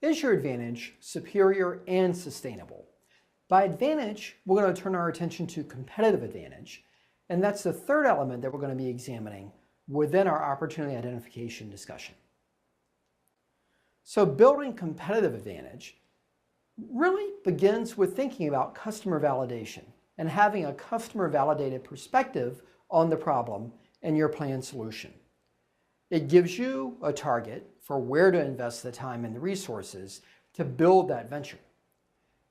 Is your advantage superior and sustainable? By advantage, we're going to turn our attention to competitive advantage, and that's the third element that we're going to be examining within our opportunity identification discussion. So building competitive advantage really begins with thinking about customer validation and having a customer validated perspective on the problem and your planned solution. It gives you a target for where to invest the time and the resources to build that venture.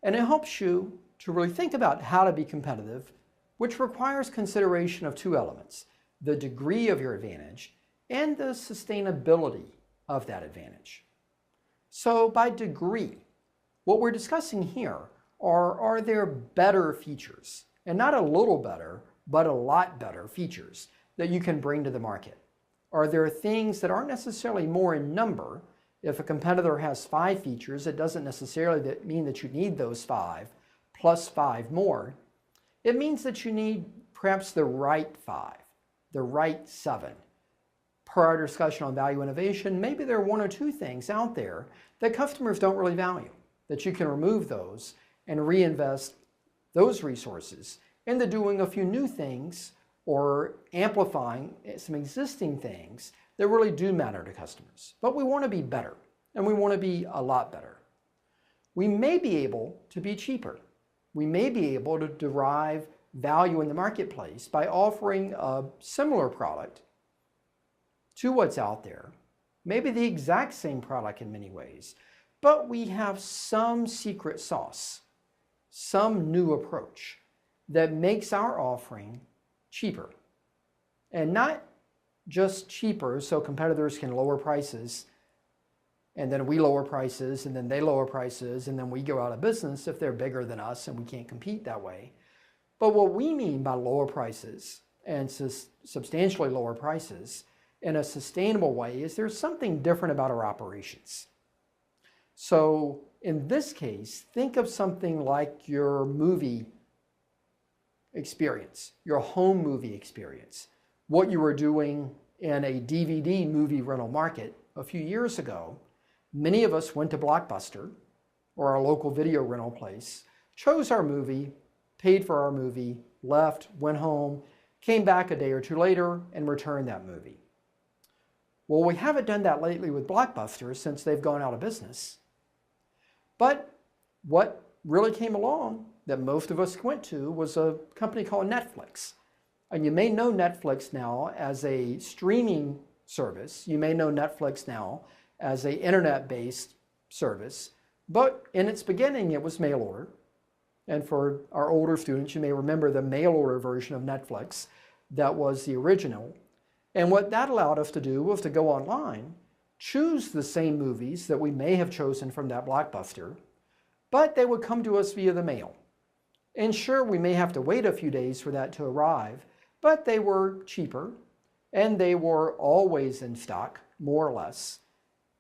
And it helps you to really think about how to be competitive, which requires consideration of two elements: the degree of your advantage and the sustainability of that advantage. So by degree, what we're discussing here are there better features, and not a little better, but a lot better features that you can bring to the market? Are there things that aren't necessarily more in number? If a competitor has 5 features, it doesn't necessarily mean that you need those 5 plus 5 more. It means that you need perhaps the right 5, the right 7. Per our discussion on value innovation, maybe there are 1 or 2 things out there that customers don't really value, that you can remove those and reinvest those resources into doing a few new things or amplifying some existing things that really do matter to customers. But we want to be better, and we want to be a lot better. We may be able to be cheaper. We may be able to derive value in the marketplace by offering a similar product to what's out there, maybe the exact same product in many ways, but we have some secret sauce, some new approach that makes our offering cheaper. And not just cheaper so competitors can lower prices, and then we lower prices, and then they lower prices, and then we go out of business if they're bigger than us and we can't compete that way. But what we mean by lower prices and substantially lower prices in a sustainable way is there's something different about our operations. So in this case, think of something like your movie experience, your home movie experience. What you were doing in a DVD movie rental market a few years ago. Many of us went to Blockbuster or our local video rental place, chose our movie, paid for our movie, left, went home, came back a day or 2 later and returned that movie. Well, we haven't done that lately with Blockbuster since they've gone out of business. But what really came along that most of us went to was a company called Netflix. And you may know Netflix now as a streaming service. You may know Netflix now as an internet-based service. But in its beginning, it was mail order. And for our older students, you may remember the mail order version of Netflix that was the original. And what that allowed us to do was to go online, choose the same movies that we may have chosen from that Blockbuster, but they would come to us via the mail. And sure, we may have to wait a few days for that to arrive, but they were cheaper, and they were always in stock, more or less.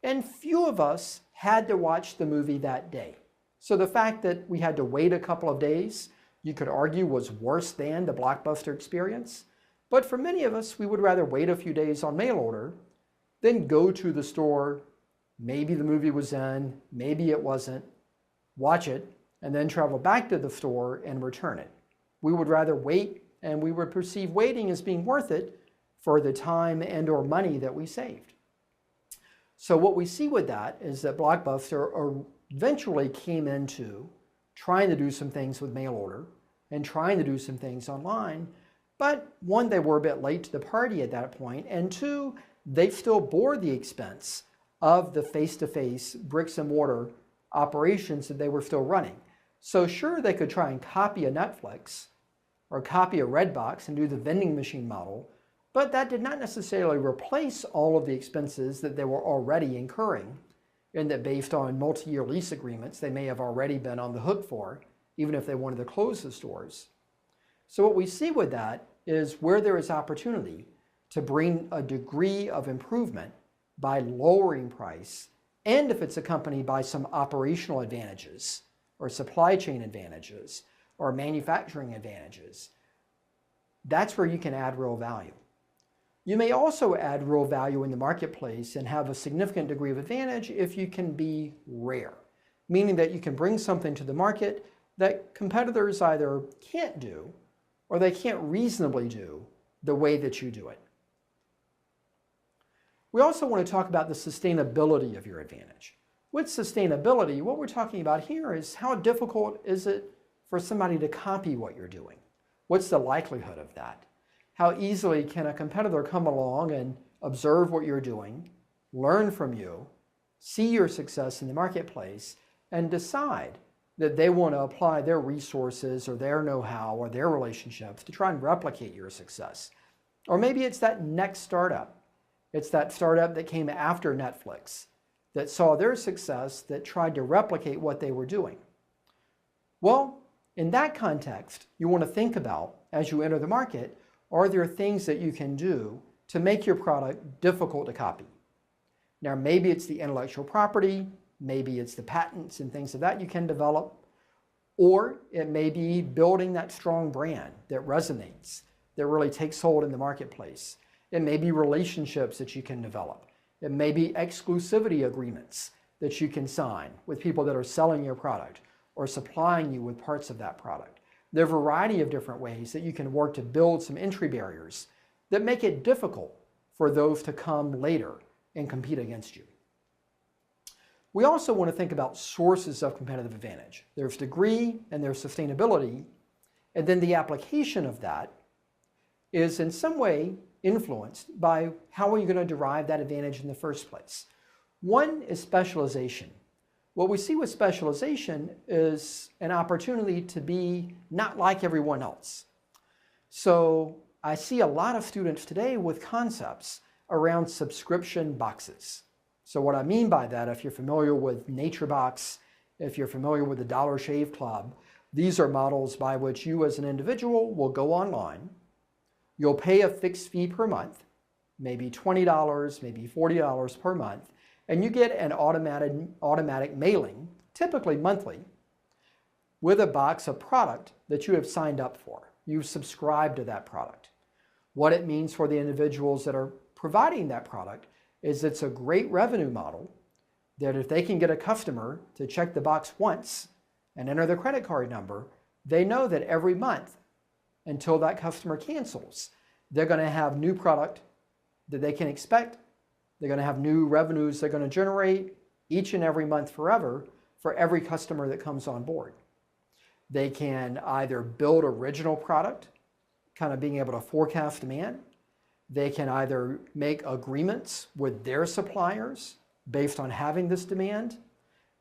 And few of us had to watch the movie that day. So the fact that we had to wait a couple of days, you could argue was worse than the Blockbuster experience. But for many of us, we would rather wait a few days on mail order than go to the store, maybe the movie was in, maybe it wasn't, watch it, and then travel back to the store and return it. We would rather wait, and we would perceive waiting as being worth it for the time and or money that we saved. So what we see with that is that Blockbuster eventually came into trying to do some things with mail order and trying to do some things online. But 1, they were a bit late to the party at that point, and 2, they still bore the expense of the face-to-face bricks and mortar operations that they were still running. So sure, they could try and copy a Netflix or copy a Redbox and do the vending machine model, but that did not necessarily replace all of the expenses that they were already incurring, and that based on multi-year lease agreements, they may have already been on the hook for, even if they wanted to close the stores. So what we see with that is where there is opportunity to bring a degree of improvement by lowering price, and if it's accompanied by some operational advantages or supply chain advantages or manufacturing advantages, that's where you can add real value. You may also add real value in the marketplace and have a significant degree of advantage if you can be rare, meaning that you can bring something to the market that competitors either can't do or they can't reasonably do the way that you do it. We also want to talk about the sustainability of your advantage. With sustainability, what we're talking about here is how difficult is it for somebody to copy what you're doing? What's the likelihood of that? How easily can a competitor come along and observe what you're doing, learn from you, see your success in the marketplace, and decide that they want to apply their resources or their know-how or their relationships to try and replicate your success? Or maybe it's that next startup. It's that startup that came after Netflix, that saw their success, that tried to replicate what they were doing. Well, in that context, you want to think about, as you enter the market, are there things that you can do to make your product difficult to copy? Now, maybe it's the intellectual property, maybe it's the patents and things of that you can develop, or it may be building that strong brand that resonates, that really takes hold in the marketplace. It may be relationships that you can develop. It may be exclusivity agreements that you can sign with people that are selling your product or supplying you with parts of that product. There are a variety of different ways that you can work to build some entry barriers that make it difficult for those to come later and compete against you. We also want to think about sources of competitive advantage. There's degree and there's sustainability, and then the application of that is in some way influenced by how are you going to derive that advantage in the first place. One is specialization. What we see with specialization is an opportunity to be not like everyone else. So I see a lot of students today with concepts around subscription boxes. So what I mean by that, if you're familiar with NatureBox, if you're familiar with the Dollar Shave Club, these are models by which you as an individual will go online. You'll pay a fixed fee per month, maybe $20, maybe $40 per month, and you get an automatic mailing, typically monthly, with a box of product that you have signed up for. You've subscribed to that product. What it means for the individuals that are providing that product is it's a great revenue model that if they can get a customer to check the box once and enter their credit card number, they know that every month until that customer cancels, they're going to have new product that they can expect. They're going to have new revenues they're going to generate each and every month forever for every customer that comes on board. They can either build original product, kind of being able to forecast demand. They can either make agreements with their suppliers based on having this demand.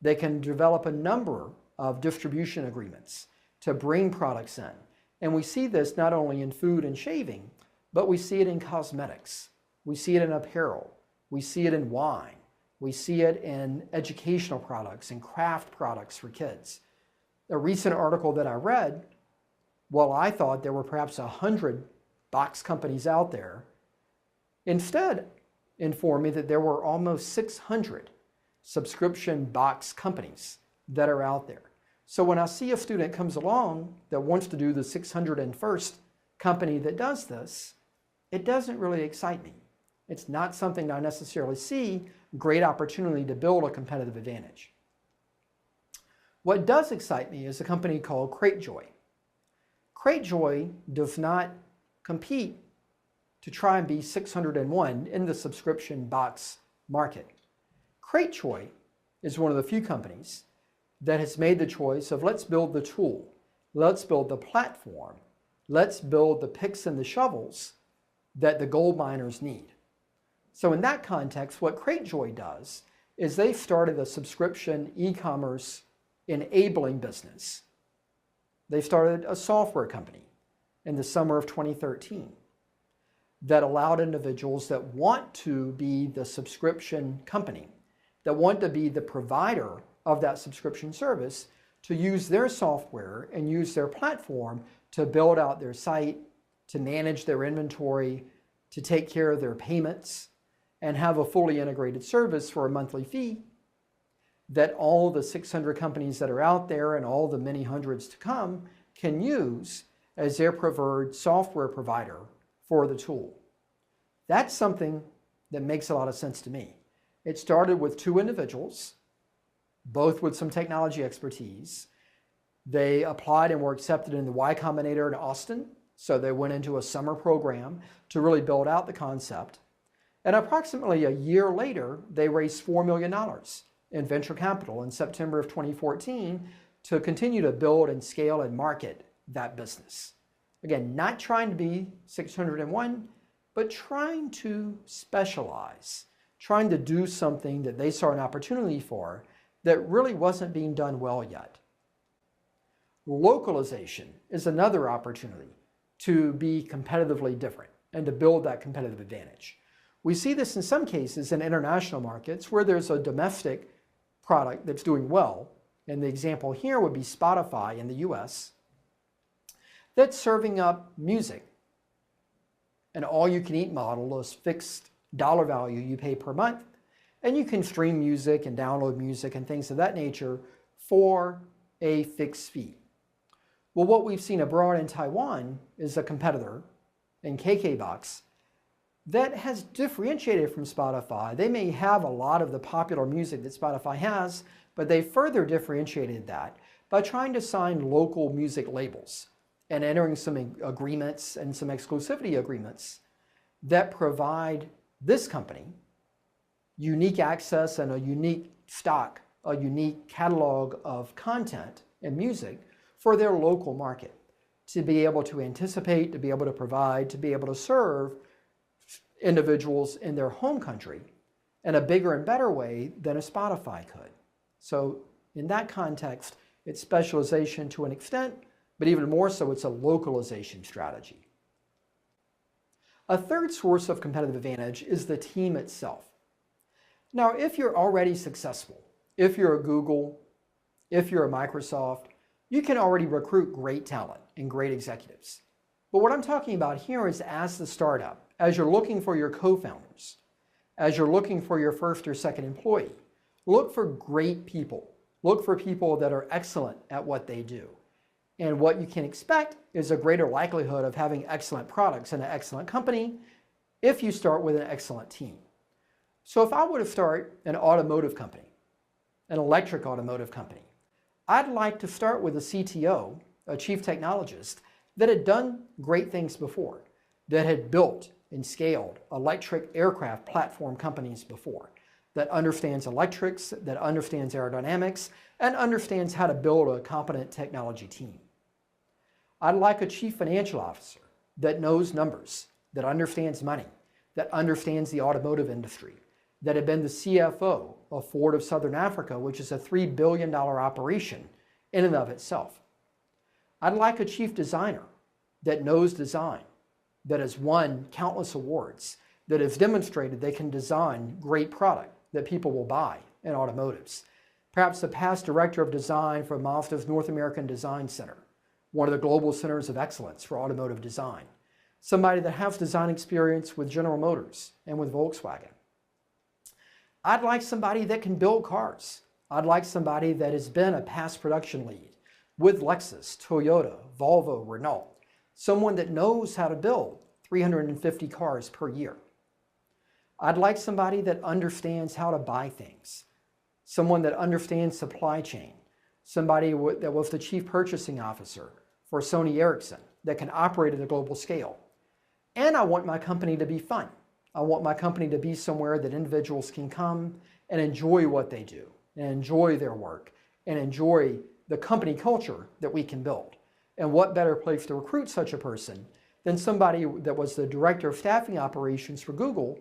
They can develop a number of distribution agreements to bring products in. And we see this not only in food and shaving, but we see it in cosmetics. We see it in apparel. We see it in wine. We see it in educational products and craft products for kids. A recent article that I read, while I thought there were perhaps 100 box companies out there, instead informed me that there were almost 600 subscription box companies that are out there. So when I see a student comes along that wants to do the 601st company that does this, it doesn't really excite me. It's not something I necessarily see great opportunity to build a competitive advantage. What does excite me is a company called Cratejoy. Cratejoy does not compete to try and be 601 in the subscription box market. Cratejoy is one of the few companies that has made the choice of let's build the tool, let's build the platform, let's build the picks and the shovels that the gold miners need. So in that context, what Cratejoy does is they started a subscription e-commerce enabling business. They started a software company in the summer of 2013 that allowed individuals that want to be the subscription company, that want to be the provider of that subscription service, to use their software and use their platform to build out their site, to manage their inventory, to take care of their payments, and have a fully integrated service for a monthly fee that all the 600 companies that are out there and all the many hundreds to come can use as their preferred software provider for the tool. That's something that makes a lot of sense to me. It started with two individuals, both with some technology expertise. They applied and were accepted in the Y Combinator in Austin. So they went into a summer program to really build out the concept. And approximately a year later, they raised $4 million in venture capital in September of 2014 to continue to build and scale and market that business. Again, not trying to be 601, but trying to specialize, trying to do something that they saw an opportunity for that really wasn't being done well yet. Localization is another opportunity to be competitively different and to build that competitive advantage. We see this in some cases in international markets where there's a domestic product that's doing well. And the example here would be Spotify in the US that's serving up music. An all-you-can-eat model is fixed dollar value you pay per month. And you can stream music and download music and things of that nature for a fixed fee. Well, what we've seen abroad in Taiwan is a competitor in KKBox that has differentiated from Spotify. They may have a lot of the popular music that Spotify has, but they further differentiated that by trying to sign local music labels and entering some agreements and some exclusivity agreements that provide this company unique access and a unique stock, a unique catalog of content and music for their local market to be able to anticipate, to be able to provide, to be able to serve individuals in their home country in a bigger and better way than a Spotify could. So in that context, it's specialization to an extent, but even more so, it's a localization strategy. A third source of competitive advantage is the team itself. Now, if you're already successful, if you're a Google, if you're a Microsoft, you can already recruit great talent and great executives. But what I'm talking about here is as the startup, as you're looking for your co-founders, as you're looking for your first or second employee, look for great people. Look for people that are excellent at what they do. And what you can expect is a greater likelihood of having excellent products in an excellent company if you start with an excellent team. So if I were to start an automotive company, an electric automotive company, I'd like to start with a CTO, a chief technologist, that had done great things before, that had built and scaled electric aircraft platform companies before, that understands electrics, that understands aerodynamics, and understands how to build a competent technology team. I'd like a chief financial officer that knows numbers, that understands money, that understands the automotive industry, that had been the CFO of Ford of Southern Africa, which is a $3 billion operation in and of itself. I'd like a chief designer that knows design, that has won countless awards, that has demonstrated they can design great product that people will buy in automotives. Perhaps the past director of design for Mazda's North American Design Center, one of the global centers of excellence for automotive design. Somebody that has design experience with General Motors and with Volkswagen. I'd like somebody that can build cars. I'd like somebody that has been a past production lead with Lexus, Toyota, Volvo, Renault. Someone that knows how to build 350 cars per year. I'd like somebody that understands how to buy things. Someone that understands supply chain. Somebody that was the chief purchasing officer for Sony Ericsson that can operate at a global scale. And I want my company to be fun. I want my company to be somewhere that individuals can come and enjoy what they do, and enjoy their work, and enjoy the company culture that we can build. And what better place to recruit such a person than somebody that was the director of staffing operations for Google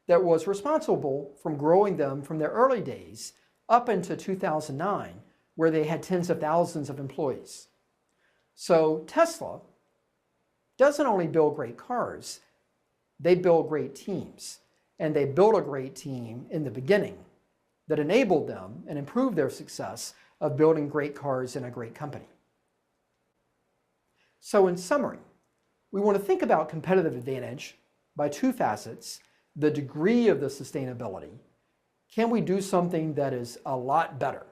that was responsible for growing them from their early days up into 2009, where they had tens of thousands of employees. So Tesla doesn't only build great cars, they build great teams. And they built a great team in the beginning that enabled them and improved their success of building great cars in a great company. So in summary, we want to think about competitive advantage by two facets: the degree of the sustainability. Can we do something that is a lot better,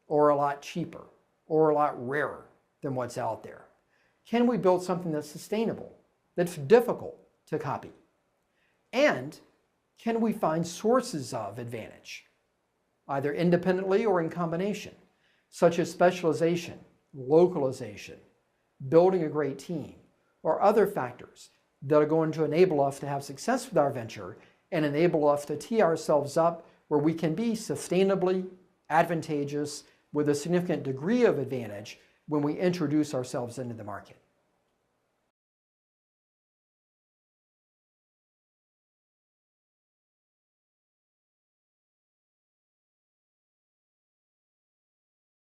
or a lot cheaper, or a lot rarer than what's out there? Can we build something that's sustainable, that's difficult to copy? And can we find sources of advantage, either independently or in combination, such as specialization, localization, building a great team, or other factors that are going to enable us to have success with our venture and enable us to tee ourselves up where we can be sustainably advantageous with a significant degree of advantage when we introduce ourselves into the market.